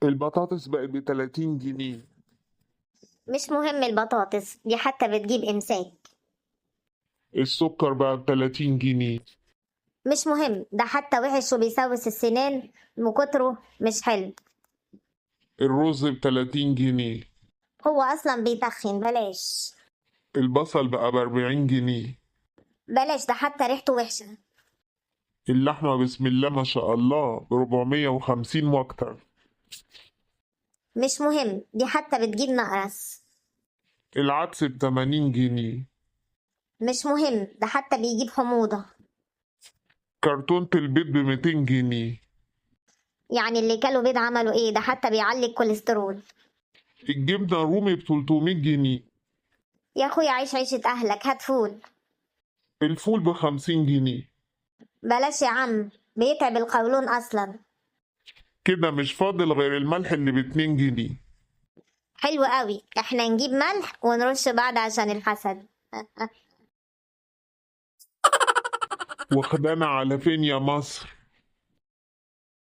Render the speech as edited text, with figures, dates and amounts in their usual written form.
البطاطس بقت ب30 جنيه. مش مهم البطاطس دي حتى بتجيب إمساك. السكر بقى ب30 جنيه. مش مهم ده حتى وحش وبيسوس السنان وكتره مش حلو. الرز ب30 جنيه. هو أصلا بيتخن بلاش. البصل بقى ب40 جنيه. بلاش ده حتى ريحته وحشة. اللحمة بسم الله ما شاء الله ب450 واكتر. مش مهم دي حتى بتجيب نقرس. العدس ب80 جنيه. مش مهم ده حتى بيجيب حموضة. كرتونة البيض ب200 جنيه. يعني اللي كلوا بيض عملوا ايه؟ ده حتى بيعلي الكوليسترول. الجبنة الرومي ب300 جنيه. يا اخويا عيش عيشة اهلك، هات فول. الفول ب50 جنيه. بلاش يا عم بيتعب القولون اصلا. كده مش فاضل غير الملح اللي ب2 جنيه. حلو قوي، احنا نجيب ملح ونرش بعض عشان الحسد. واخدانا على فين يا مصر؟